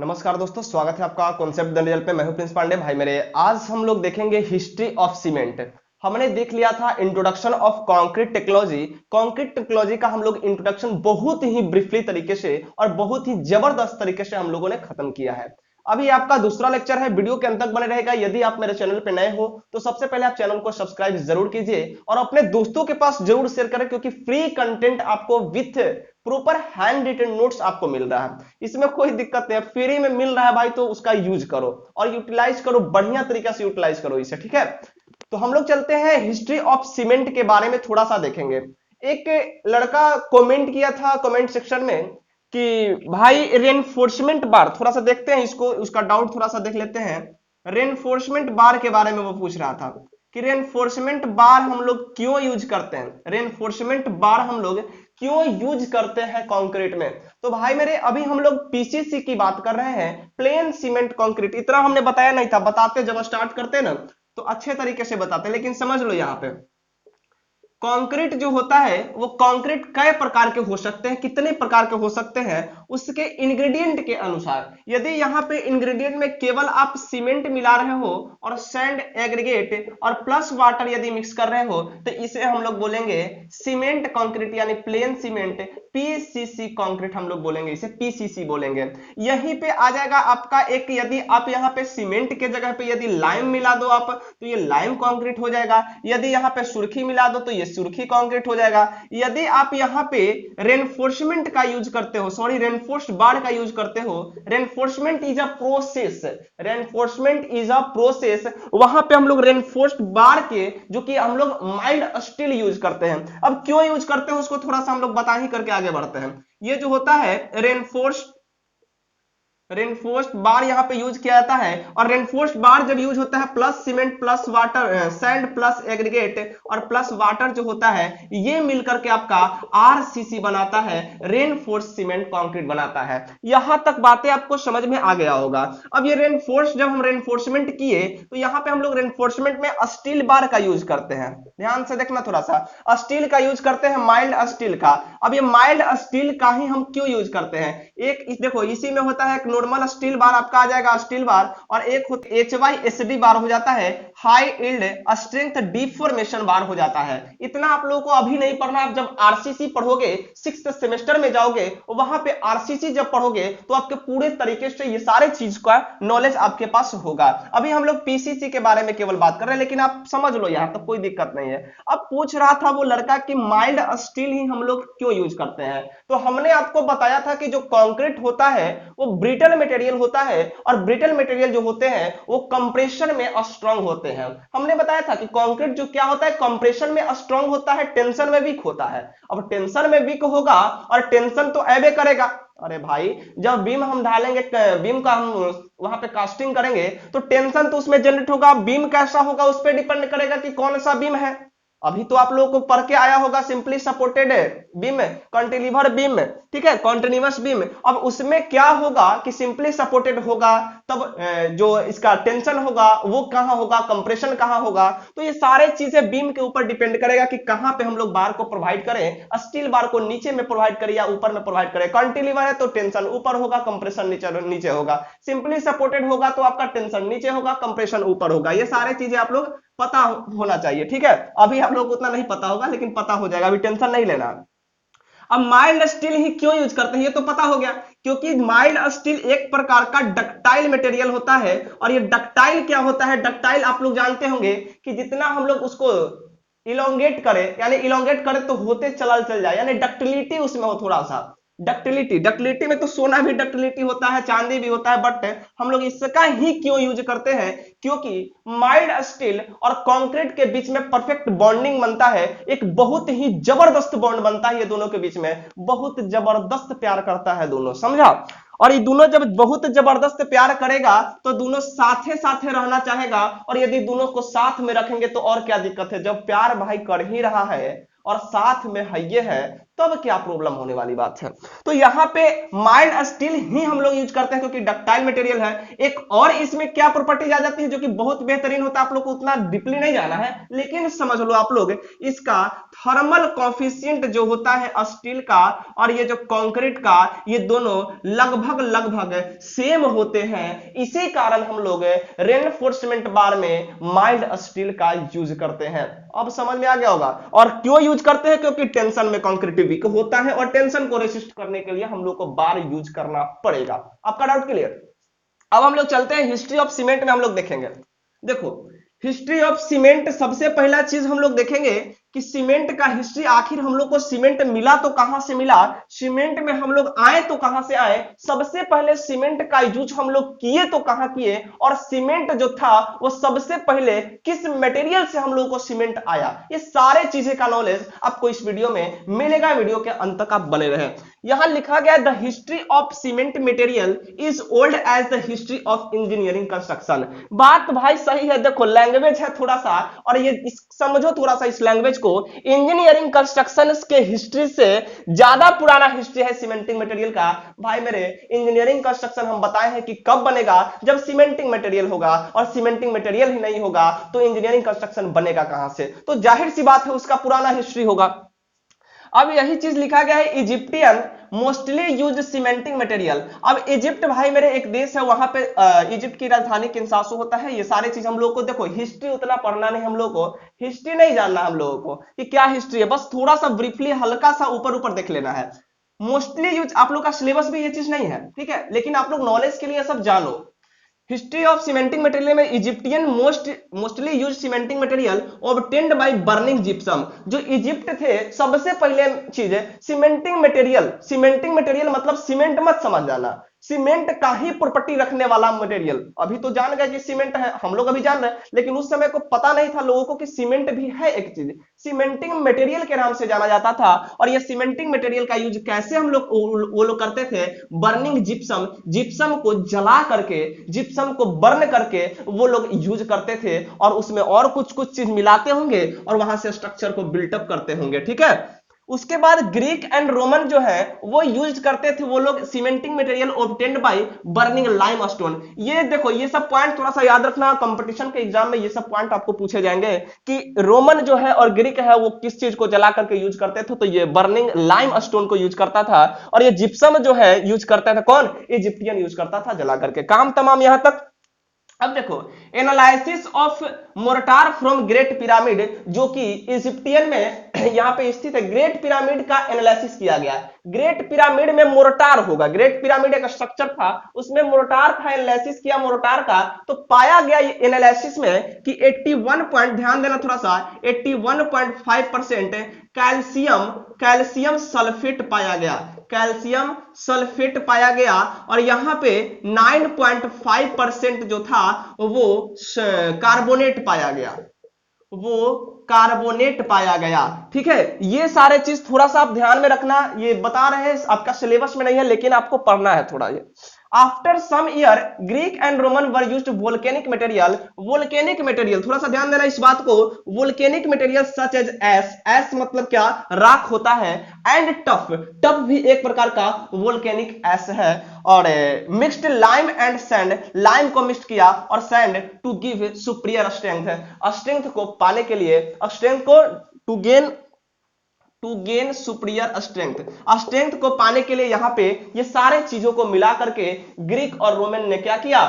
नमस्कार दोस्तों, स्वागत है आपका कॉन्सेप्ट द रिजल्ट पे। मैं हूं प्रिंस पांडे। भाई मेरे आज हम लोग देखेंगे हिस्ट्री ऑफ सीमेंट। हमने देख लिया था introduction of concrete technology. Concrete technology का हम लोग इंट्रोडक्शन बहुत ही ब्रीफली तरीके से और बहुत ही जबरदस्त तरीके से हम लोगों ने खत्म किया है। अभी आपका दूसरा लेक्चर है, वीडियो के अंत तक बने रहेगा। यदि आप मेरे चैनल पे नए हो तो सबसे पहले आप चैनल को सब्सक्राइब जरूर कीजिए और अपने दोस्तों के पास जरूर शेयर करें, क्योंकि फ्री कंटेंट आपको with proper hand written notes आपको मिल रहा है। इसमें कोई दिक्कत नहीं है, फ्री में मिल रहा है भाई, तो उसका यूज करो और यूटिलाइज करो, बढ़िया तरीके से यूटिलाइज करो इसे, ठीक है। तो हम लोग चलते हैं हिस्ट्री ऑफ सीमेंट के बारे में थोड़ा सा देखेंगे। एक लड़का कमेंट किया था कमेंट सेक्शन में कि भाई रेनफोर्समेंट बार थोड़ा सा देखते हैं इसको, उसका डाउट थोड़ा सा देख लेते हैं। रेनफोर्समेंट बार के बारे में वो पूछ रहा था कि रेनफोर्समेंट बार हम लोग क्यों यूज करते हैं, रेनफोर्समेंट बार हम लोग क्यों यूज करते हैं कंक्रीट में। तो भाई मेरे अभी हम लोग पीसीसी की बात कर रहे हैं, प्लेन सीमेंट कंक्रीट। इतना हमने बताया नहीं था, बताते जब स्टार्ट करते ना तो अच्छे तरीके से बताते, लेकिन समझ लो यहाँ पे कंक्रीट जो होता है वो कंक्रीट कई प्रकार के हो सकते हैं, कितने प्रकार के हो सकते हैं उसके इंग्रेडिएंट के अनुसार। यदि यहाँ पे इंग्रेडिएंट में केवल आप सीमेंट मिला रहे हो और सैंड एग्रीगेट और प्लस वाटर यदि मिक्स कर रहे हो तो इसे हम लोग बोलेंगे सीमेंट कंक्रीट, यानी प्लेन सीमेंट, पीसीसी कंक्रीट हम लोग बोलेंगे, इसे पीसीसी बोलेंगे। यहीं पे आ जाएगा आपका एक, यदि आप यहाँ पे सीमेंट के जगह पे यदि लाइम मिला दो आप तो ये लाइम कंक्रीट हो जाएगा। यदि यहाँ पे सुर्खी मिला दो तो ये सुर्खी कंक्रीट हो जाएगा। यदि आप यहाँ पे रेनफोर्समेंट का यूज करते हो, सॉरी रेनफोर्स्ड बार का यूज करते हो, reinforcement is a process, reinforcement is a process, वहां पे हम लोग रेनफोर्स्ड बार के जो कि हम लोग माइल्ड स्टील यूज करते हैं। अब क्यों यूज करते हैं उसको थोड़ा सा हम लोग बता ही करके आगे बढ़ते हैं। ये जो होता है रेनफोर्स्ड बार यहाँ पे यूज किया जाता है, और रेनफोर्स्ड बार जब यूज होता है plus cement plus water, sand plus aggregate और प्लस वाटर जो होता है, ये मिलकर के आपका आरसीसी बनाता है, रेनफोर्स्ड सीमेंट कंक्रीट बनाता है। यहां तक बातें आपको समझ में आ गया होगा। अब ये रेनफोर्स, जब हम रेनफोर्समेंट किए तो यहाँ पे हम लोग रेनफोर्समेंट में स्टील बार का यूज करते हैं। ध्यान से देखना थोड़ा सा, स्टील का यूज करते हैं, माइल्ड स्टील का। अब ये माइल्ड स्टील का ही हम क्यों यूज करते हैं, एक देखो इसी में होता है एक नॉर्मल स्टील बार आपका आ जाएगा स्टील बार, और एक HYSD बार हो जाता है, हाई यील्ड स्ट्रेंथ डिफॉर्मेशन बार हो जाता है। इतना आप लोगों को अभी नहीं पढ़ना है, जब आरसीसी पढ़ोगे 6th सेमेस्टर में जाओगे वहां पे आरसीसी जब पढ़ोगे तो आपके पूरे तरीके से ये सारे चीज का नॉलेज आपके पास होगा। अभी हम लोग पीसीसी के बारे में केवल बात कर रहे हैं, लेकिन आप समझ लो यहां तक कोई दिक्कत नहीं है। अब पूछ रहा था वो लड़का कि माइल्ड स्टील ही हम लोग क्यों यूज करते हैं, तो हमने आपको बताया था कि जो कंक्रीट होता है वो ब्रिटल मटेरियल होता है, और ब्रिटल मटेरियल जो होते हैं वो कंप्रेशन में स्ट्रांग होते हैं। हमने बताया था कि कंक्रीट जो क्या होता है, कंप्रेशन में स्ट्रांग होता है, टेंशन में वीक होता है। अब टेंशन में वीक होगा और टेंशन तो ऐबे करेगा। अरे भाई जब बीम हम ढालेंगे, बीम का हम वहां पे कास्टिंग करेंगे तो टेंशन तो उसमें जनरेट होगा। बीम कैसा होगा उस पर डिपेंड करेगा कि कौन सा बीम है। अभी तो आप लोगों को पढ़ के आया होगा simply supported beam, cantilever beam, ठीक है, कॉन्टिन्यूअस बीम। अब उसमें क्या होगा कि सिंपली सपोर्टेड होगा, तब जो इसका टेंशन होगा वो कहां होगा, कंप्रेशन कहां होगा। तो ये सारे चीजें बीम के ऊपर डिपेंड करेगा कि कहां पे हम लोग बार को प्रोवाइड करें, स्टील बार को नीचे में प्रोवाइड करें या ऊपर में प्रोवाइड करें। कैंटिलीवर है तो टेंशन ऊपर होगा, कंप्रेशन नीचे होगा। सिंपली सपोर्टेड होगा तो आपका टेंशन नीचे होगा, कंप्रेशन ऊपर होगा। ये सारे चीजें आप लोग पता होना चाहिए, ठीक है। अभी आप लोग को उतना नहीं पता होगा लेकिन पता हो जाएगा, अभी टेंशन नहीं लेना। अब माइल्ड स्टील ही क्यों यूज करते हैं ये तो पता हो गया, क्योंकि माइल्ड स्टील एक प्रकार का डक्टाइल मटेरियल होता है। और ये डक्टाइल क्या होता है, डक्टाइल आप लोग जानते होंगे कि जितना हम लोग उसको इलोंगेट करें, यानी इलोंगेट करें तो होते चल जाए, यानी डक्टिलिटी उसमें हो थोड़ा सा। डक्टिलिटी में तो सोना भी डक्टिलिटी होता है, चांदी भी होता है, बट हम लोग इसका ही क्यों यूज करते हैं, क्योंकि माइल्ड स्टील और कंक्रीट के बीच में परफेक्ट बॉन्डिंग बनता है, एक बहुत ही जबरदस्त बॉन्ड बनता है। ये दोनों के बीच में बहुत जबरदस्त प्यार करता है दोनों, समझा। और ये दोनों जब बहुत जबरदस्त प्यार करेगा तो दोनों साथे साथे रहना चाहेगा, और यदि दोनों को साथ में रखेंगे तो और क्या दिक्कत है। जब प्यार भाई कर ही रहा है और साथ में है ये है तब क्या प्रॉब्लम होने वाली बात है। तो यहाँ पे माइल्ड स्टील ही हम लोग यूज करते हैं क्योंकि डक्टाइल मटेरियल है। एक और इसमें क्या प्रॉपर्टीज आ जाती है जो कि बहुत बेहतरीन होता है, आप लोग को उतना डीपली नहीं जाना है लेकिन समझ लो आप लोग, इसका थर्मल कॉफिशिएंट जो होता है स्टील का और ये जो कंक्रीट का, ये दोनों लगभग लगभग सेम होते हैं। इसी कारण हम लोग रेनफोर्समेंट बार में माइल्ड स्टील का यूज करते हैं। अब समझ में आ गया होगा। और क्यों यूज करते हैं? क्योंकि टेंशन में कंक्रीट वीक होता है और टेंशन को रेसिस्ट करने के लिए हम लोग को बार यूज करना पड़ेगा। आपका डाउट क्लियर? अब हम लोग चलते हैं हिस्ट्री ऑफ सीमेंट में, हम लोग देखेंगे। देखो हिस्ट्री ऑफ सीमेंट, सबसे पहला चीज हम लोग देखेंगे कि सीमेंट का हिस्ट्री, आखिर हम लोग को सीमेंट मिला तो कहां से मिला, सीमेंट में हम लोग आए तो कहां से आए, सबसे पहले सीमेंट का यूज हम लोग किए तो कहां किए, और सीमेंट जो था वो सबसे पहले किस मटेरियल से हम लोग को सीमेंट आया। ये सारे चीजें का नॉलेज आपको इस वीडियो में मिलेगा। वीडियो के अंत तक आप बने रहे। यहां लिखा गया the history of cement material is old age the history of engineering construction. बात भाई सही है। देखो लैंग्वेज है थोड़ा सा, और ये समझो थोड़ा सा इस लैंग्वेज को, इंजीनियरिंग कंस्ट्रक्शन के हिस्ट्री से ज्यादा पुराना हिस्ट्री है सीमेंटिंग मटेरियल का। भाई मेरे, इंजीनियरिंग कंस्ट्रक्शन हम बताए हैं कि कब बनेगा, जब सीमेंटिंग मटेरियल होगा, और सीमेंटिंग मटेरियल ही नहीं होगा तो इंजीनियरिंग कंस्ट्रक्शन बनेगा कहां से? तो जाहिर सी बात है उसका पुराना हिस्ट्री होगा। अब यही चीज लिखा गया है, Egyptian mostly use cementing material. अब इजिप्ट भाई मेरे एक देश है, वहां पे इजिप्ट की राजधानी किंशासू होता है। ये सारे चीज हम लोग को, देखो हिस्ट्री उतना पढ़ना नहीं, हम लोग को हिस्ट्री नहीं जानना, हम लोगों को कि क्या हिस्ट्री है, बस थोड़ा सा ब्रीफली हल्का सा ऊपर ऊपर देख लेना है। मोस्टली यूज, आप लोग का सिलेबस भी ये चीज नहीं है, ठीक है, लेकिन आप लोग नॉलेज के लिए सब जानो। हिस्ट्री ऑफ सीमेंटिंग मटेरियल में Egyptian mostly use cementing material obtained by burning gypsum. जो इजिप्ट थे सबसे पहले चीज है सीमेंटिंग मटेरियल। सीमेंटिंग मटेरियल मतलब सीमेंट मत समझ जाना, सीमेंट का ही प्रॉपर्टी रखने वाला मटेरियल। अभी तो जान गए कि सीमेंट है, हम लोग अभी जान रहे हैं, लेकिन उस समय को पता नहीं था लोगों को कि सीमेंट भी है एक चीज, सीमेंटिंग मटेरियल के नाम से जाना जाता था। और ये सीमेंटिंग मटेरियल का यूज कैसे हम लोग वो लोग करते थे? बर्निंग जिप्सम, जिप्सम को जला करके, जिप्सम को बर्न करके वो लोग यूज करते थे, और उसमें और कुछ कुछ चीज मिलाते होंगे और वहां से स्ट्रक्चर को बिल्टअप करते होंगे, ठीक है। उसके बाद ग्रीक एंड रोमन जो है वो यूज करते थे वो लोग cementing material obtained by burning limestone. ये देखो ये सब पॉइंट थोड़ा सा याद रखना, कंपटीशन के एग्जाम में ये सब पॉइंट आपको पूछे जाएंगे कि रोमन जो है और ग्रीक है वो किस चीज को जला करके यूज करते थे, तो ये बर्निंग लाइमस्टोन को यूज करता था। और ये जिप्सम जो है यूज करता था कौन? इजिप्टियन यूज करता था जला करके। काम तमाम यहां तक। अब देखो analysis of mortar from great pyramid, जो कि इजिप्टियन में यहां पे स्थित है, ग्रेट पिरामिड का एनालिसिस किया गया। ग्रेट पिरामिड में मोर्टार होगा, ग्रेट पिरामिड एक स्ट्रक्चर था, उसमें मोर्टार का एनालिसिस किया मोर्टार का, तो पाया गया एनालिसिस में कि 81 पॉइंट, ध्यान देना थोड़ा सा, 81.5% कैल्शियम सल्फेट पाया गया, कैल्शियम सल्फेट पाया गया। और यहां पे 9.5% जो था वो कार्बोनेट पाया गया, वो कार्बोनेट पाया गया, ठीक है। ये सारे चीज थोड़ा सा आप ध्यान में रखना, ये बता रहे हैं, आपका सिलेबस में नहीं है लेकिन आपको पढ़ना है थोड़ा ये। After some year Greek and Roman were used volcanic material, volcanic material थोड़ा सा ध्यान देना इस बात को, volcanic material such as ash, ash मतलब क्या? राख होता है, एंड टफ, टफ भी एक प्रकार का वोल्केनिक एस है। और mixed lime and sand, lime को मिक्स किया और sand to give superior strength, strength को पाने के लिए, स्ट्रेंथ को to gain superior strength, strength को पाने के लिए यहां पे ये सारे चीजों को मिला करके ग्रीक और रोमन ने क्या किया?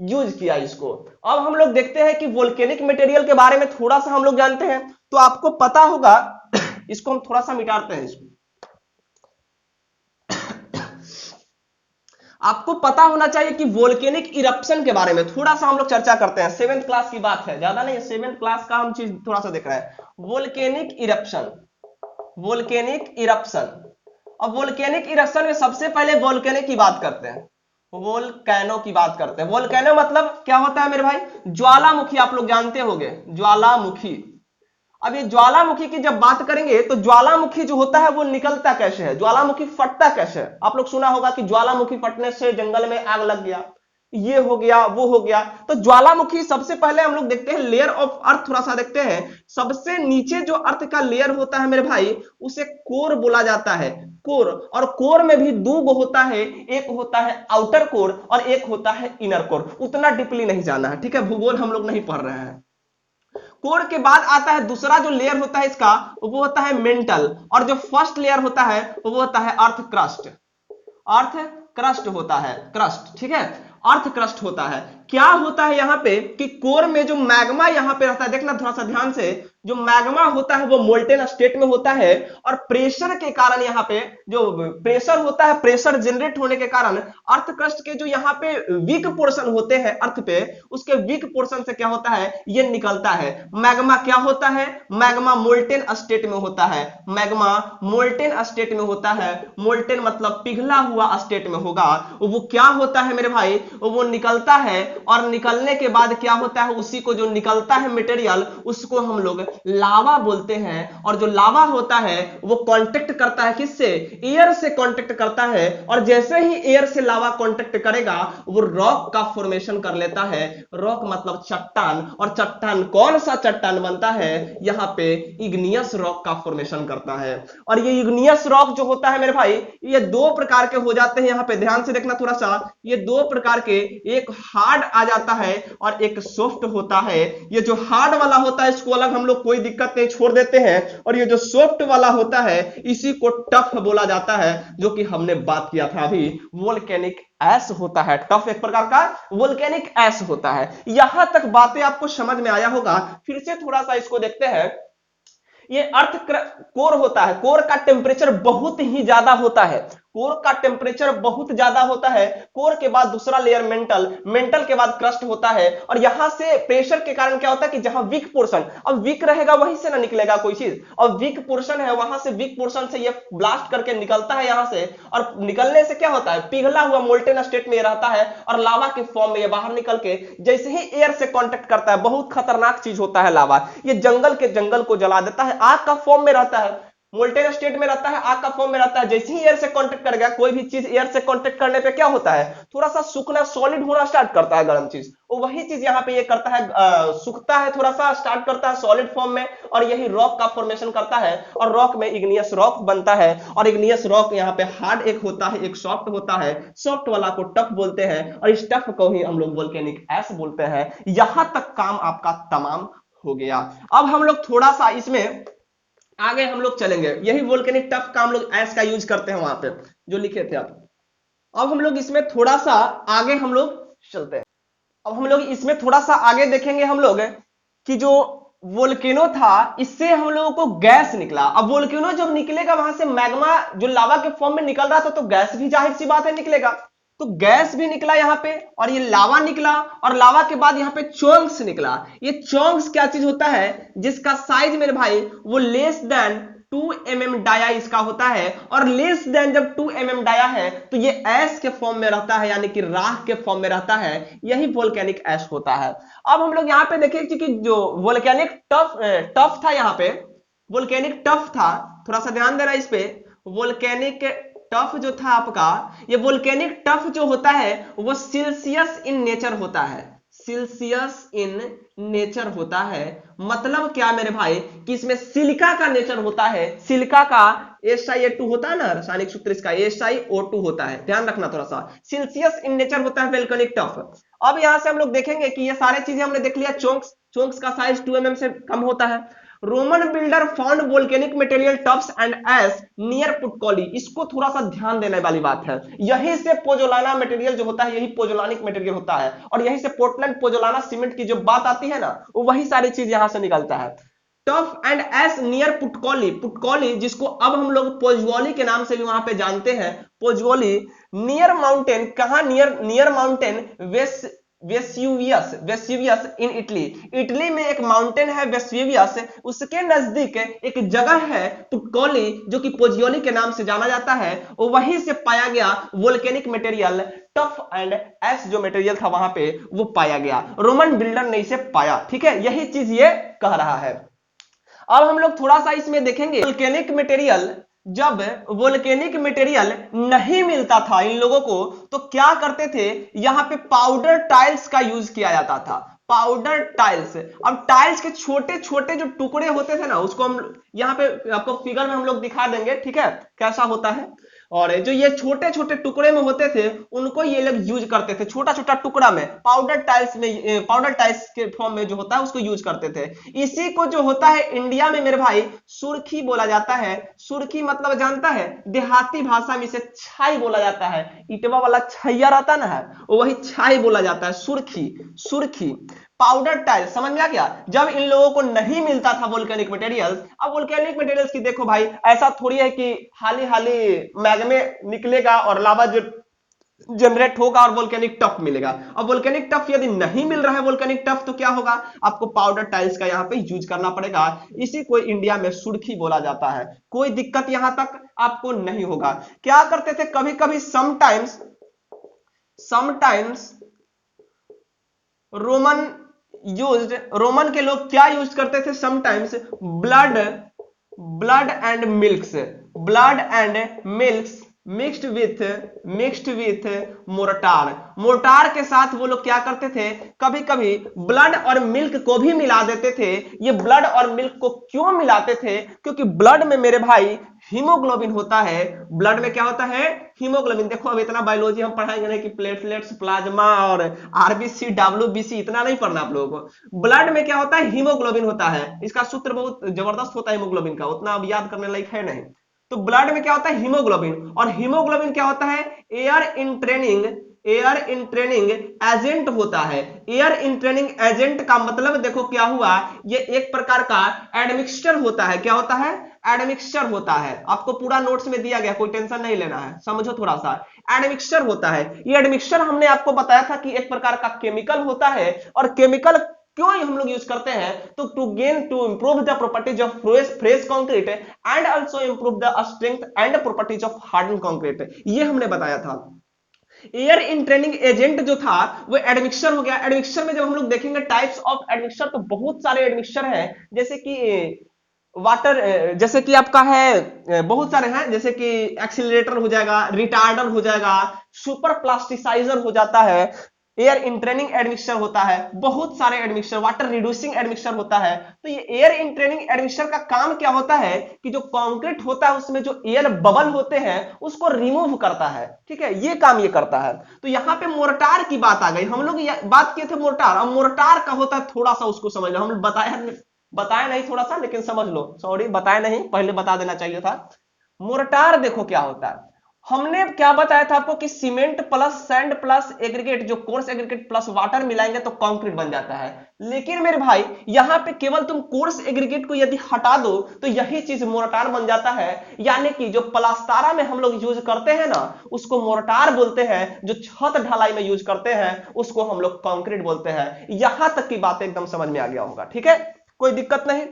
यूज किया इसको। अब हम लोग देखते हैं कि वोल्केनिक मटेरियल के बारे में थोड़ा सा हम लोग जानते हैं, तो आपको पता होगा, इसको हम थोड़ा सा मिटाते हैं, इसको आपको पता होना चाहिए कि वोल्केनिक इरप्शन के बारे में थोड़ा सा हम लोग चर्चा करते हैं। 7th क्लास की बात है, ज्यादा नहीं, 7th क्लास का हम चीज थोड़ा सा देख रहे हैं। Volcanic eruption, volcanic eruption. अब वोल्केनिक इरप्शन में सबसे पहले वोल्केनिक की बात करते हैं, वोल्केनो की बात करते हैं। वोल्केनो मतलब क्या होता है मेरे भाई? ज्वालामुखी, आप लोग जानते होंगे ज्वालामुखी। अब ये ज्वालामुखी की जब बात करेंगे तो ज्वालामुखी जो होता है वो निकलता कैसे है, ज्वालामुखी फटता कैसे है? आप लोग सुना होगा कि ज्वालामुखी फटने से जंगल में आग लग गया, ये हो गया, वो हो गया। तो ज्वालामुखी सबसे पहले हम लोग देखते हैं लेयर ऑफ अर्थ, थोड़ा सा देखते हैं। सबसे नीचे जो अर्थ का लेयर होता है मेरे भाई, उसे कोर बोला जाता है, कोर। और कोर में भी दो होता है, एक होता है आउटर कोर और एक होता है इनर कोर। उतना डीपली नहीं जाना है, ठीक है, भूगोल हम लोग नहीं पढ़ रहे हैं। कोर के बाद आता है दूसरा जो लेयर होता है इसका, वो होता है मेंटल। और जो फर्स्ट लेयर होता है वो होता है अर्थ क्रस्ट। अर्थ क्रस्ट होता है, क्रस्ट, ठीक है, अर्थ क्रस्ट होता है। क्या होता है यहाँ पे कि कोर में जो मैग्मा यहाँ पे रहता है, देखना थोड़ा सा ध्यान से, जो मैग्मा होता है वो मोल्टेन स्टेट में होता है। और प्रेशर के कारण यहाँ पे जो प्रेशर होता है, प्रेशर जनरेट होने के कारण अर्थ क्रस्ट के जो यहाँ पे वीक पोर्शन होते हैं अर्थ पे, उसके वीक पोर्शन से क्या होता है, ये निकलता है। मैग्मा क्या होता है, मैग्मा मोल्टेन स्टेट में होता है, मैग्मा मोल्टेन स्टेट में होता है। मोल्टेन मतलब पिघला हुआ स्टेट में होगा। वो क्या होता है मेरे भाई, वो निकलता है। और निकलने के बाद क्या होता है, उसी को जो निकलता है मटेरियल, उसको हम लोग लावा बोलते हैं। और जो लावा होता है वो कांटेक्ट करता है किससे, एयर से कांटेक्ट करता है। और जैसे ही एयर से लावा कांटेक्ट करेगा, वो रॉक का फॉर्मेशन कर लेता है। रॉक मतलब चट्टान। और चट्टान कौन सा चट्टान बनता है, यहाँ पे इग्नियस रॉक का फॉर्मेशन करता है। और ये इग्नियस रॉक जो होता है मेरे भाई, ये दो प्रकार के हो जाते हैं। यहाँ पे ध्यान से देखना थोड़ा सा, ये दो प्रकार के, एक हार्ड आ जाता है और एक सॉफ्ट होता है। ये जो हार्ड वाला होता है इसको अलग हम लोग कोई दिक्कत नहीं छोड़ देते हैं। और ये जो सॉफ्ट वाला होता है इसी को टफ बोला जाता है, जो कि हमने बात किया था अभी, वोल्केनिक ऐश होता है। टफ एक प्रकार का वोल्केनिक ऐश होता है। यहां तक बातें आपको समझ में आया होगा। फिर से थोड़ा सा इसको देखते हैं। ये अर्थ कोर होता है, कोर का टेम्परेचर बहुत ही ज्यादा होता है, कोर का टेम्परेचर बहुत ज्यादा होता है। कोर के बाद दूसरा लेयर मेंटल, मेंटल के बाद क्रस्ट होता है। और यहां से प्रेशर के कारण क्या होता है कि जहां वीक पोर्शन, अब वीक रहेगा वहीं से ना निकलेगा कोई चीज, और वीक पोर्शन है वहां से, वीक पोर्शन से ये ब्लास्ट करके निकलता है यहां से। और निकलने से क्या होता है, पिघला हुआ मोल्टेन स्टेट में रहता है और लावा के फॉर्म में ये बाहर निकल के जैसे ही एयर से कांटेक्ट करता है, बहुत खतरनाक चीज होता है लावा, ये जंगल के जंगल को जला देता है। आग का फॉर्म में रहता है, मोल्टेन स्टेट में रहता है, आग का फॉर्म में रहता है। जैसे ही एयर से कांटेक्ट करेगा, कोई भी चीज एयर से कांटेक्ट करने पे क्या होता है, थोड़ा सा सूखना, सॉलिड होना स्टार्ट करता है, गर्म चीज। और वही चीज यहाँ पे ये करता है, सूखता है, थोड़ा सा स्टार्ट करता है सॉलिड फॉर्म में, और यही रॉक का फॉर्मेशन करता है। और रॉक में इग्नियस रॉक बनता है। और इग्नियस रॉक यहाँ पे हार्ड एक होता है, एक सॉफ्ट होता है। सॉफ्ट वाला को टफ बोलते हैं और इस टफ को ही हम लोग वोल्केनिक ऐश बोलते हैं। यहां तक काम आपका तमाम हो गया। अब हम लोग थोड़ा सा इसमें आगे हम लोग चलेंगे। यही वोल्केनिक टफ का हम लोग ऐश का यूज करते हैं वहां पे जो लिखे थे आप। अब हम लोग इसमें थोड़ा सा आगे हम लोग चलते हैं। अब हम लोग इसमें थोड़ा सा आगे देखेंगे हम लोग कि जो वोल्केनो था, इससे हम लोगों को गैस निकला। अब वोल्केनो जब निकलेगा, वहां से मैग्मा जो लावा के फॉर्म में निकल रहा था, तो गैस भी जाहिर सी बात है निकलेगा। तो गैस भी निकला यहाँ पे, और ये लावा निकला। और लावा के बाद यहाँ पे चोंग्स निकला। ये चोंग्स क्या चीज होता है, जिसका साइज मेरे भाई वो लेस देन 2 mm डाया इसका होता है। और लेस देन जब 2 mm डाया है तो ये ऐश के फॉर्म में रहता है, यानी कि राख के फॉर्म में रहता है। यही वोल्केनिक ऐश होता है। अब हम लोग यहाँ पे देखें कि जो वोल्केनिक टफ था, यहाँ पे वोल्केनिक टफ था, थोड़ा सा ध्यान देना इस पे। वोल्केनिक टफ जो था आपका, ये वोल्केनिक टफ जो होता है वो सिल्सियस इन नेचर होता है, सिल्सियस इन नेचर होता है। मतलब क्या मेरे भाई कि इसमें सिलिका का नेचर होता है। सिलिका का SiO2 होता है ना, रासायनिक सूत्र इसका SiO2 होता है, ध्यान रखना थोड़ा सा। सिल्सियस इन नेचर होता है वोल्केनिक टफ। अब यहां से हम लोग देखेंगे कि ये सारे चीजें हमने देख लिया। चोंक्स का साइज 2 mm से कम होता है। Roman builder found volcanic material tuffs and ash near Puteoli. इसको थोड़ा सा ध्यान देने वाली बात है। यहीं से पोजोलाना मटेरियल जो होता है, यही पोजोलानिक मटेरियल होता है। और यहीं से पोर्टलैंड पोजोलाना सीमेंट की जो बात आती है ना, वो वही सारी चीज यहां से निकलता है। टफ एंड ऐश नियर पुटकोली, पुटकोली जिसको अब हम लोग पोजवोली के नाम से भी वहां पे जानते हैं। पोजवोली नियर माउंटेन, कहा near mountain Vesuvius in Italy. Italy में एक माउंटेन है वेस्यूवियस, उसके नजदीक एक जगह है पुटकोली, जो कि पोजियोली के नाम से जाना जाता है। वहीं से पाया गया वोल्केनिक मटेरियल टफ एंड ऐश जो मटेरियल था वहां पे वो पाया गया। रोमन बिल्डर ने इसे पाया, ठीक है, यही चीज ये कह रहा है। अब हम लोग थोड़ा सा इसमें देखेंगे वोल्केनिक मटेरियल जब वोल्केनिक मटेरियल नहीं मिलता था इन लोगों को तो क्या करते थे, यहां पे पाउडर टाइल्स का यूज किया जाता था। पाउडर टाइल्स, अब टाइल्स के छोटे छोटे जो टुकड़े होते थे ना, उसको हम यहाँ पे आपको फिगर में हम लोग दिखा देंगे, ठीक है, कैसा होता है। और जो ये छोटे छोटे टुकड़े में होते थे उनको ये लोग यूज करते थे, छोटा छोटा टुकड़ा में पाउडर टाइल्स में, पाउडर टाइल्स के फॉर्म में जो होता है उसको यूज करते थे। इसी को जो होता है इंडिया में मेरे भाई सुर्खी बोला जाता है। सुर्खी मतलब जानता है, देहाती भाषा में इसे छाई बोला जाता है। इटवा वाला छैया रहता ना है, वही छाई बोला जाता है, सुर्खी। सुर्खी पाउडर टाइल, समझ में आ गया। जब इन लोगों को नहीं मिलता था वोल्केनिक मटेरियल्स, अब वोल्केनिक मटेरियल्स की देखो भाई, ऐसा थोड़ी है कि हाली हाली मैग्मे निकलेगा और लावा जो जनरेट होगा और वोल्केनिक टफ मिलेगा। अब वोल्केनिक टफ यदि नहीं मिल रहा है वोल्केनिक टफ, तो क्या होगा, आपको पाउडर टाइल्स का यहाँ पे यूज करना पड़ेगा। इसी को इंडिया में सुर्खी बोला जाता है। कोई दिक्कत यहां तक आपको नहीं होगा। क्या करते थे कभी कभी, समटाइम्स रोमन रोमन के लोग क्या यूज करते थे, sometimes blood and milks mixed with mortar के साथ वो लोग क्या करते थे, कभी कभी ब्लड और मिल्क को भी मिला देते थे। ये ब्लड और मिल्क को क्यों मिलाते थे, क्योंकि ब्लड में मेरे भाई हीमोग्लोबिन होता है। ब्लड में क्या होता है, हीमोग्लोबिन। देखो अब इतना बायोलॉजी हम पढ़ाएंगे नहीं कि प्लेटलेट्स, प्लाज्मा और आरबीसी, डब्ल्यूबीसी, इतना नहीं पढ़ना आप लोगों को। ब्लड में क्या होता है, हीमोग्लोबिन होता है। इसका सूत्र बहुत जबरदस्त होता है हीमोग्लोबिन का, उतना अब याद करने लायक है नहीं। तो ब्लड में क्या होता है, हीमोग्लोबिन। और हीमोग्लोबिन क्या होता है, एयर इन ट्रेनिंग एजेंट होता है। एयर इन ट्रेनिंग एजेंट का मतलब देखो क्या हुआ, ये एक प्रकार का एडमिक्सचर होता है। क्या होता है, एडमिक्सचर होता है। आपको पूरा नोट्स में दिया गया, कोई टेंशन नहीं लेना है, समझो थोड़ा सा। एडमिक्सचर होता है। ये एडमिक्सचर हमने आपको बताया था कि एक प्रकार का केमिकल होता है। और केमिकल क्यों हम लोग यूज करते हैं, तो improve the properties of fresh concrete and also improve the strength and properties of harden concrete, ये हमने बताया था। एयर इन ट्रेनिंग एजेंट जो था वो एडमिक्सचर हो गया। एडमिक्सचर में जब हम लोग देखेंगे टाइप्स ऑफ एडमिक्सचर, तो बहुत सारे एडमिक्सचर है, जैसे कि वाटर, जैसे कि आपका है बहुत सारे हैं, जैसे कि एक्सीलरेटर हो जाएगा, रिटार्डर हो जाएगा, सुपर प्लास्टिसाइजर हो जाता है, एयर इंट्रेनिंग एडमिक्सचर होता है, बहुत सारे एडमिक्सचर, वाटर रिड्यूसिंग एडमिक्सचर होता है। तो ये एयर इंट्रेनिंग एडमिक्सचर का काम क्या होता है कि जो कंक्रीट होता है उसमें जो एयर बबल होते हैं उसको रिमूव करता है, ठीक है, ये काम ये करता है। तो यहाँ पे मोर्टार की बात आ गई। हम लोग बात किए थे मोर्टार, अब मोर्टार का होता है, थोड़ा सा उसको समझ लो। हम बताया नहीं थोड़ा सा, लेकिन समझ लो, सॉरी बताया नहीं, पहले बता देना चाहिए था। मोर्टार देखो क्या होता है, हमने क्या बताया था आपको कि cement plus sand plus aggregate, जो कोर्स एग्रीगेट प्लस वाटर मिलाएंगे तो कंक्रीट बन जाता है। लेकिन मेरे भाई यहाँ पे केवल तुम कोर्स एग्रीगेट को यदि हटा दो तो यही चीज मोर्टार बन जाता है। यानी कि जो प्लास्तारा में हम लोग यूज करते हैं ना, उसको मोर्टार बोलते हैं। जो छत ढलाई में यूज करते हैं उसको हम लोग कंक्रीट बोलते हैं। यहां तक की बात एकदम समझ में आ गया होगा, ठीक है, कोई दिक्कत नहीं।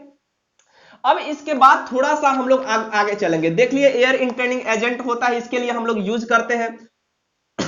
अब इसके बाद थोड़ा सा हम लोग आगे चलेंगे। देख लिए एयर इंट्रेनिंग एजेंट होता है, इसके लिए हम लोग यूज करते हैं।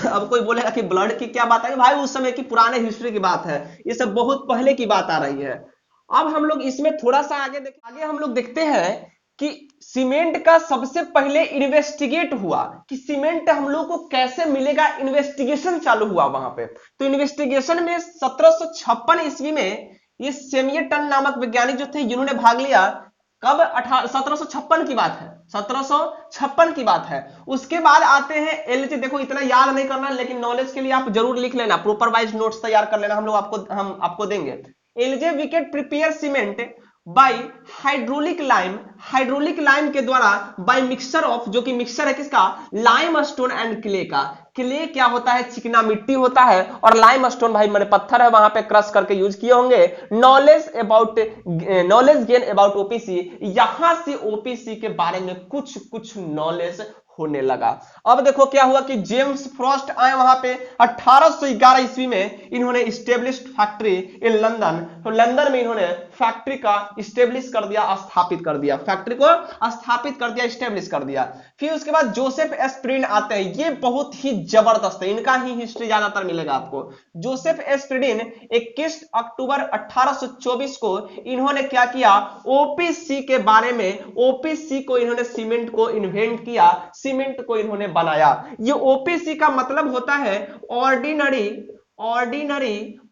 अब कोई बोलेगा कि ब्लड की क्या बात है, भाई उस समय की पुराने हिस्ट्री की बात है, ये सब बहुत पहले की बात आ रही है। अब हम लोग इसमें थोड़ा सा आगे हम लोग देखते हैं कि सीमेंट का सबसे पहले इन्वेस्टिगेट हुआ कि सीमेंट हम लोग को कैसे मिलेगा, इन्वेस्टिगेशन चालू हुआ वहां पे। तो इन्वेस्टिगेशन में 1756 ईस्वी में ये सेमियटन नामक वैज्ञानिक जो थे, जिन्होंने भाग लिया। कब, 1756 की बात है, 1756 की बात है। उसके बाद आते हैं एलजे। देखो इतना याद नहीं करना, लेकिन नॉलेज के लिए आप जरूर लिख लेना, प्रॉपर वाइज नोट्स तैयार कर लेना, हम आपको देंगे। L J Vicat prepared cement by hydraulic lime के द्वारा, बाय मिक्सचर ऑफ, जो कि मिक्सचर है किसका, लाइम स्टोन एंड क्ले का। क्ले क्या होता है, चिकना मिट्टी होता है, और लाइम स्टोन भाई मैंने पत्थर है, वहां पे क्रश करके यूज किए होंगे। नॉलेज गेन अबाउट ओपीसी, यहां से ओपीसी के बारे में कुछ नॉलेज होने लगा। अब देखो क्या हुआ कि जेम्स फ्रॉस्ट आए वहां पे 1811 ईस्वी में। इन्होंने स्टेब्लिश्ड फैक्ट्री इन लंदन, तो लंदन में इन्होंने फैक्ट्री का स्टेब्लिश कर दिया, स्थापित कर दिया, फैक्ट्री को स्थापित कर दिया, स्टेब्लिश कर दिया। फिर उसके बाद जोसेफ एस प्रिडिन आते हैं, ये बहुत ही जबरदस्त है, इनका ही हिस्ट्री ज्यादातर मिलेगा आपको। जोसेफ एस प्रिडिन 21 अक्टूबर 1824 को इन्होंने क्या किया, ओपीसी के बारे में, ओपीसी को इन्होंने सीमेंट को इन्वेंट किया, सीमेंट को इन्होंने बनाया। ये ओपीसी का मतलब होता है ordinary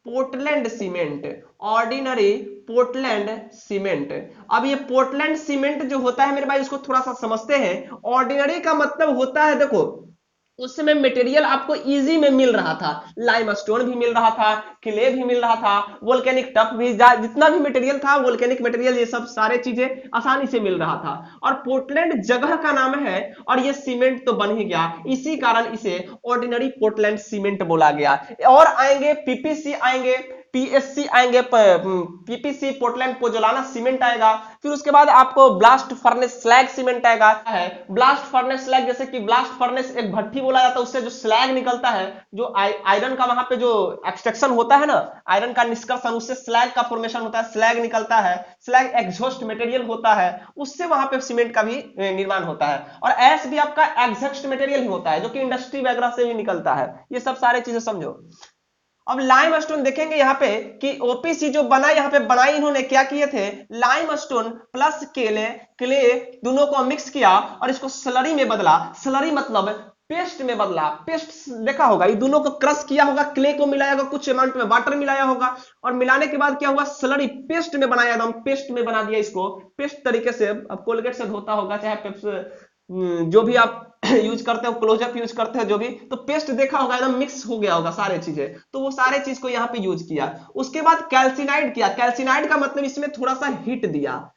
Portland cement, ordinary Portland cement. अब ये पोर्टलैंड सीमेंट जो होता है मेरे भाई, इसको थोड़ा सा समझते हैं। ऑर्डिनरी का मतलब होता है, देखो उस समय मटेरियल आपको इजी में मिल रहा था, लाइमस्टोन भी मिल रहा था, क्ले भी मिल रहा था, वोल्केनिक टफ भी, जितना भी मटेरियल था, वोल्केनिक मटेरियल, ये सब सारे चीजें आसानी से मिल रहा था। और पोर्टलैंड जगह का नाम है, और ये सीमेंट तो बन ही गया, इसी कारण इसे ऑर्डिनरी पोर्टलैंड सीमेंट बोला गया। और आएंगे पीपीसी, आएंगे पीएससी, आएंगे पीपीसी पोर्टलैंड पोजोलाना सीमेंट आएगा। फिर उसके बाद आपको ब्लास्ट फर्नेस स्लैग सीमेंट आएगा है। ब्लास्ट फर्नेस स्लैग, जैसे कि ब्लास्ट फर्नेस एक भट्टी बोला जाता है, उससे जो स्लैग निकलता है, जो आयरन का वहां पे जो एक्सट्रैक्शन होता है ना, आयरन का निष्कर्षण, उससे स्लैग का फॉर्मेशन होता है, स्लैग निकलता है, स्लैग एग्जॉस्ट मटेरियल होता है, उससे वहां पे सीमेंट का भी निर्माण होता है। और एस भी आपका एग्जॉस्ट मटेरियल ही होता है, जो कि इंडस्ट्री वगैरह से भी निकलता है। ये सब सारे चीजें समझो। अब लाइमस्टोन देखेंगे यहाँ पे कि ओपीसी जो बना, यहाँ पे बनाई इन्होंने क्या किए थे, लाइमस्टोन प्लस क्ले दोनों को मिक्स किया और इसको स्लरी में बदला। स्लरी मतलब पेस्ट में बदला, पेस्ट देखा होगा, ये दोनों को क्रश किया होगा, क्ले को मिलाया होगा, कुछ अमाउंट में वाटर मिलाया होगा, और मिलाने के बाद क्या हुआ, स्लरी पेस्ट में बनाया, एकदम पेस्ट में बना दिया इसको, पेस्ट तरीके से। अब कोलगेट से धोता होगा, चाहे जो भी आप यूज करते हो, क्लोजअप यूज करते हो, जो भी, तो पेस्ट देखा होगा, एकदम मिक्स हो गया होगा सारे चीजें, तो वो सारे चीज को यहाँ पे यूज किया। उसके बाद कैल्सिनाइड किया। कैल्सिनाइड का मतलब इसमें थोड़ा सा हीट दिया,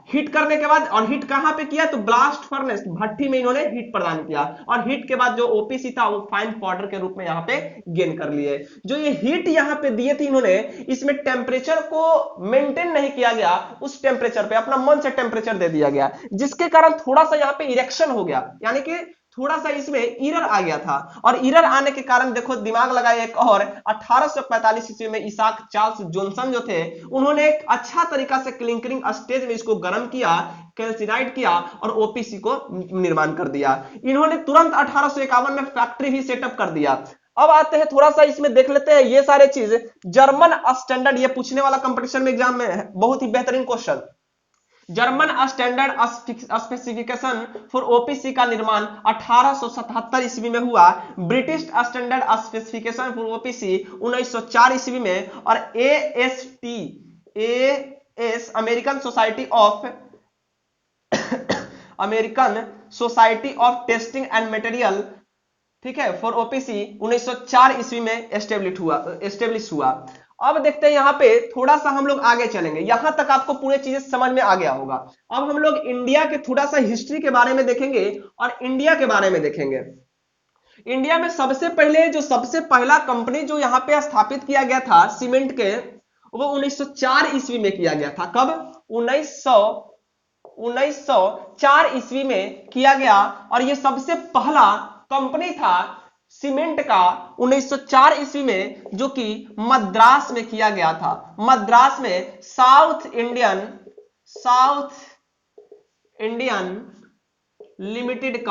हीट करने के बाद, और हीट कहां पे किया, तो ब्लास्ट फर्नेस भट्टी में इन्होंने हीट प्रदान किया, और हीट के बाद जो ओपीसी था वो फाइन पाउडर के रूप में यहाँ पे गेन कर लिए। जो ये हीट यहाँ पे दिए थे इन्होंने, इसमें टेम्परेचर को मेंटेन नहीं किया गया, उस टेम्परेचर पे अपना मन से टेम्परेचर दे दिया गया, जिसके कारण थोड़ा सा यहाँ पे इरेक्शन हो गया, यानी कि थोड़ा सा इसमें एरर आ गया था। और एरर आने के कारण देखो दिमाग लगाया एक और, 1845 ईस्वी में इसाक चार्ल्स जॉनसन जो थे, उन्होंने एक अच्छा तरीका से क्लिंकरिंग स्टेज में इसको गर्म किया, कैल्सिनाइड किया और ओपीसी को निर्माण कर दिया। इन्होंने तुरंत 1851 में फैक्ट्री भी सेटअप कर दिया। अब आते हैं थोड़ा सा इसमें देख लेते हैं ये सारे चीज। जर्मन स्टैंडर्ड, ये पूछने वाला कंपटीशन में एग्जाम में बहुत ही बेहतरीन question. German standard specification for OPC का निर्माण 1877 ईस्वी में हुआ। British standard specification for OPC 1904 ईस्वी में। और as American society of testing and material, ठीक है, फॉर ओपीसी 1904 ईस्वी में एस्टेब्लिश हुआ। अब देखते हैं यहाँ पे थोड़ा सा हम लोग आगे चलेंगे, यहां तक आपको पूरी चीजें समझ में आ गया होगा। अब हम लोग इंडिया के थोड़ा सा हिस्ट्री के बारे में देखेंगे और इंडिया के बारे में देखेंगे। इंडिया में सबसे पहला कंपनी जो यहाँ पे स्थापित किया गया था सीमेंट के, वो 1904 ईस्वी में किया गया था। कब? 1904 ईस्वी में किया गया। और ये सबसे पहला कंपनी था सीमेंट का 1904 ईस्वी में, जो कि मद्रास में किया गया था। मद्रास में साउथ इंडियन लिमिटेड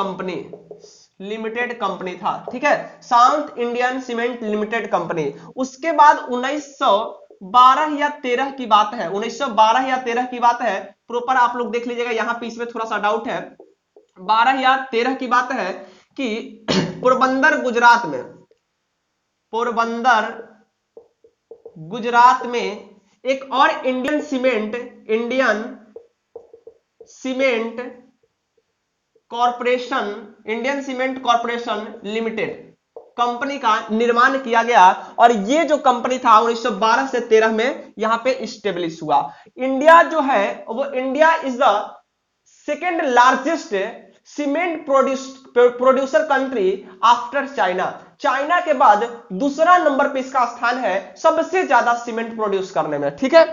कंपनी था, ठीक है, south Indian cement limited company. उसके बाद 1912 या 13 की बात है, 1912 या 13 की बात है, प्रॉपर आप लोग देख लीजिएगा, यहां पे इसमें थोड़ा सा डाउट है। 12 या 13 की बात है कि पोरबंदर गुजरात में एक और Indian cement corporation limited company का निर्माण किया गया। और ये जो कंपनी था 1912 से 13 में यहां पे स्टेब्लिश हुआ। इंडिया जो है वो, India is the second largest cement producer country after China. China के बाद दूसरा नंबर पे इसका स्थान है सबसे ज्यादा सीमेंट प्रोड्यूस करने में, ठीक है।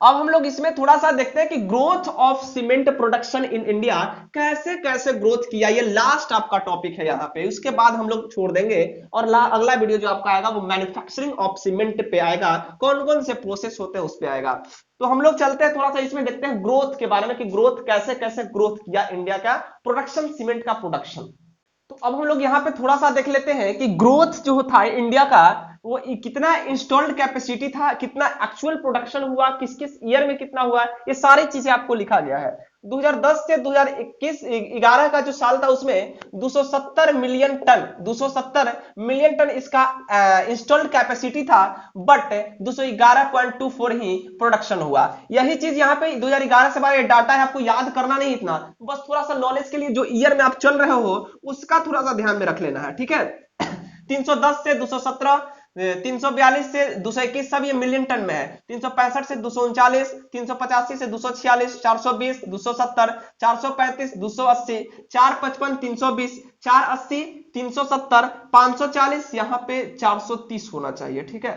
अब हम लोग इसमें थोड़ा सा देखते हैं कि growth of cement production in India कैसे कैसे ग्रोथ किया, ये लास्ट आपका टॉपिक है यहाँ पे, उसके बाद हम लोग छोड़ देंगे और अगला वीडियो जो आपका आएगा वो मैन्युफैक्चरिंग ऑफ सीमेंट पे आएगा, कौन कौन से प्रोसेस होते हैं उस पे आएगा। तो हम लोग चलते हैं थोड़ा सा इसमें देखते हैं ग्रोथ के बारे में कि ग्रोथ कैसे कैसे ग्रोथ किया इंडिया का प्रोडक्शन, सीमेंट का प्रोडक्शन। तो अब हम लोग यहाँ पे थोड़ा सा देख लेते हैं कि ग्रोथ जो था इंडिया का वो कितना इंस्टॉल्ड कैपेसिटी था, कितना एक्चुअल प्रोडक्शन हुआ, किस किस ईयर में कितना हुआ, ये सारी चीजें आपको लिखा गया है। 2010 से 2021 11 का जो साल था उसमें 270 मिलियन टन, 270 मिलियन टन इसका इंस्टॉल्ड कैपेसिटी था, बट 211.24 ही प्रोडक्शन हुआ। यही चीज यहाँ पे 2011 से बारे डाटा है, आपको याद करना नहीं इतना, बस थोड़ा सा नॉलेज के लिए जो ईयर में आप चल रहे हो उसका थोड़ा सा ध्यान में रख लेना है, ठीक है। 310 से 217, 342 से 221 सब ये मिलियन टन में है, 365 से 239, 385 से 246, 420, 270, 435, 280, 455, 320, 480, 370, 540, यहाँ पे 430 होना चाहिए, ठीक है,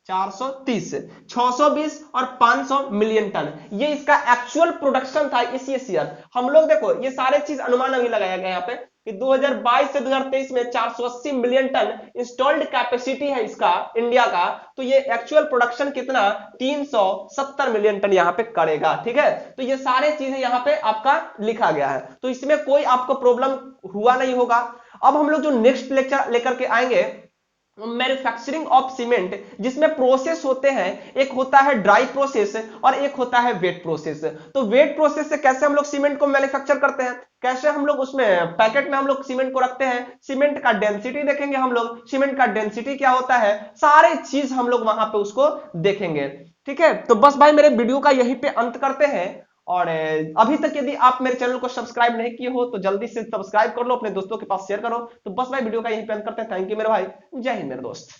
430, 620 और 500 मिलियन टन, ये इसका एक्चुअल प्रोडक्शन था इस ईयर। हम लोग देखो ये सारे चीज अनुमान अभी लगाया गया यहाँ पे कि 2022 से 2023 में 480 मिलियन टन इंस्टॉल्ड कैपेसिटी है इसका इंडिया का, तो ये एक्चुअल प्रोडक्शन कितना 370 मिलियन टन यहाँ पे करेगा, ठीक है। तो ये सारे चीजें यहाँ पे आपका लिखा गया है, तो इसमें कोई आपको प्रॉब्लम हुआ नहीं होगा। अब हम लोग जो नेक्स्ट लेक्चर लेकर के आएंगे मैन्युफैक्चरिंग ऑफ सीमेंट, जिसमें प्रोसेस होते हैं, एक होता है ड्राई प्रोसेस और एक होता है वेट प्रोसेस। तो वेट प्रोसेस से कैसे हम लोग सीमेंट को मैन्युफैक्चर करते हैं, कैसे हम लोग उसमें पैकेट में हम लोग सीमेंट को रखते हैं, सीमेंट का डेंसिटी देखेंगे हम लोग, सीमेंट का डेंसिटी क्या होता है, सारे चीज हम लोग वहां पे उसको देखेंगे, ठीक है। तो बस भाई मेरे वीडियो का यहीं पे अंत करते हैं, और अभी तक यदि आप मेरे चैनल को सब्सक्राइब नहीं किए हो तो जल्दी से सब्सक्राइब कर लो, अपने दोस्तों के पास शेयर करो। तो बस भाई वीडियो का यहीं पे अंत करते हैं। थैंक यू मेरे भाई, जय हिंद मेरे दोस्त।